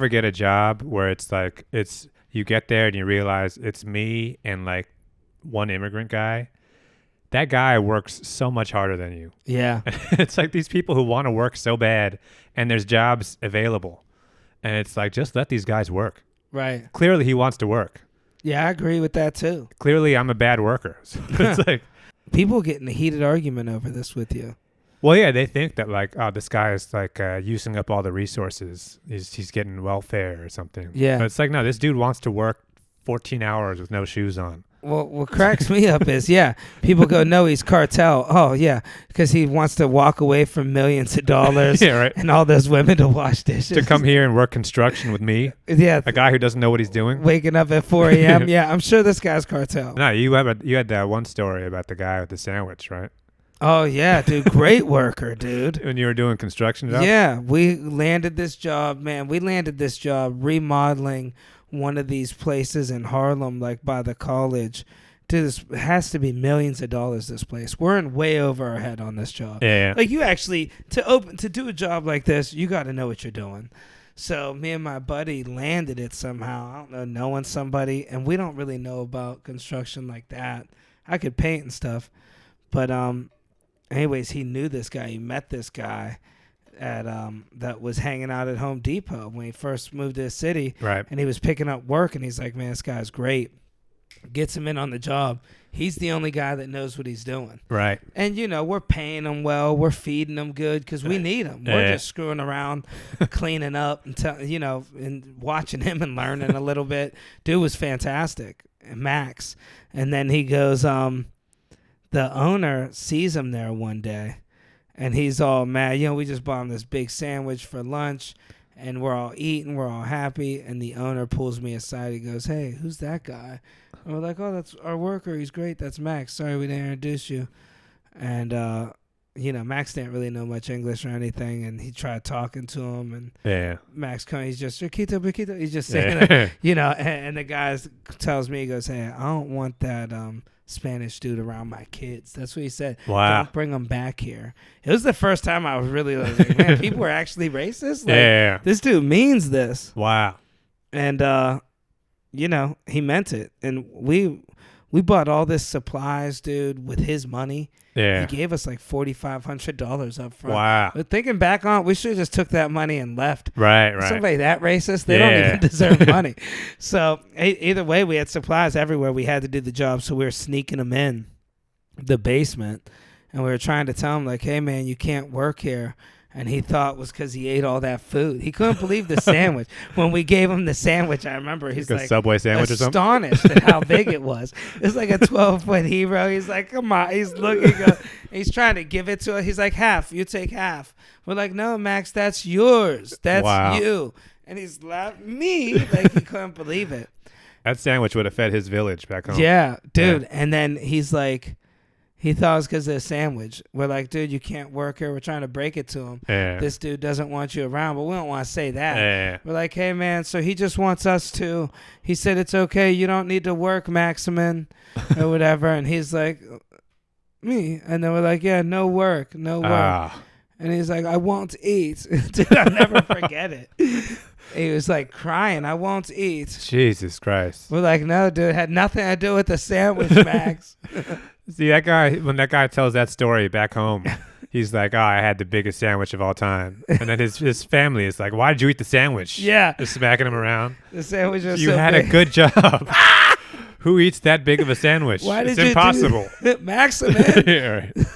ever get a job where it's like you get there and you realize it's me and like one immigrant guy? That guy works so much harder than you. Yeah. It's like these people who want to work so bad and there's jobs available. And it's like, just let these guys work. Right. Clearly he wants to work. Yeah, I agree with that too. Clearly I'm a bad worker. So it's like people get in a heated argument over this with you. Well, yeah, they think that like, oh, this guy is like using up all the resources. He's getting welfare or something. Yeah. But it's like, no, this dude wants to work 14 hours with no shoes on. Well, what cracks me up is, people go, no, he's cartel. Oh, yeah, because he wants to walk away from millions of dollars Yeah, right. and all those women to wash dishes. To come here and work construction with me? Yeah. A guy who doesn't know what he's doing? Waking up at 4 a.m. Yeah, I'm sure this guy's cartel. No, you had that one story about the guy with the sandwich, right? Oh, yeah, dude. Great worker, dude. When you were doing construction jobs? Yeah, we landed this job, man. We landed this job remodeling one of these places in Harlem, like by the college. Dude, this has to be millions of dollars, this place. We're in way over our head on this job. Yeah. Like, you actually, to do a job like this, you got to know what you're doing. So me and my buddy landed it somehow. I don't know, knowing somebody, and we don't really know about construction like that. I could paint and stuff. But anyways, he knew this guy. He met this guy at that was hanging out at Home Depot when he first moved to the city. Right. And he was picking up work, and he's like, man, this guy's great. Gets him in on the job. He's the only guy that knows what he's doing. Right. And, we're paying him well. We're feeding him good because we need him. We're just screwing around, cleaning up, and and watching him and learning a little bit. Dude was fantastic. Max. And then he goes, the owner sees him there one day. And he's all mad. We just bought him this big sandwich for lunch, and we're all eating. We're all happy. And the owner pulls me aside. He goes, hey, who's that guy? And we're like, oh, that's our worker. He's great. That's Max. Sorry we didn't introduce you. And, Max didn't really know much English or anything. And he tried talking to him. And Max comes. He's just, Chiquito. He's just saying that, and the guy tells me, he goes, hey, I don't want that Spanish dude around my kids. That's what he said. Wow. Don't bring them back here. It was the first time I was really like, man, people are actually racist? Like, this dude means this. Wow. And, he meant it. And we bought all this supplies, dude, with his money. Yeah. He gave us like $4,500 up front. Wow. But thinking back on it, we should have just took that money and left. Right. Somebody that racist, they don't even deserve money. So either way, we had supplies everywhere. We had to do the job, so we were sneaking them in the basement, and we were trying to tell him, like, hey, man, you can't work here. And he thought it was because he ate all that food. He couldn't believe the sandwich. When we gave him the sandwich, I remember he's like Subway sandwich or something? Astonished at how big it was. It's like a 12-foot hero. He's like, come on. He's looking. He's trying to give it to us. He's like, half. You take half. We're like, no, Max, that's yours. That's you. And he's laughing. Me? Like, he couldn't believe it. That sandwich would have fed his village back home. Yeah, dude. Yeah. And then he's like, he thought it was because of the sandwich. We're like, dude, you can't work here. We're trying to break it to him. Yeah. This dude doesn't want you around, but we don't want to say that. Yeah. We're like, hey, man, so he just wants us to. He said, it's okay. You don't need to work, Maximin, or whatever. And he's like, me. And then we're like, yeah, no work. And he's like, I won't eat. Dude, I'll never forget it. He was like crying, I won't eat. Jesus Christ. We're like, no, dude, it had nothing to do with the sandwich, Max. See, that guy, when that guy tells that story back home, he's like, oh, I had the biggest sandwich of all time. And then his family is like, why did you eat the sandwich? Yeah. Just smacking him around. The sandwich was You so had big. a good job. Who eats that big of a sandwich? Why did it's impossible. Maximin. Yeah, right.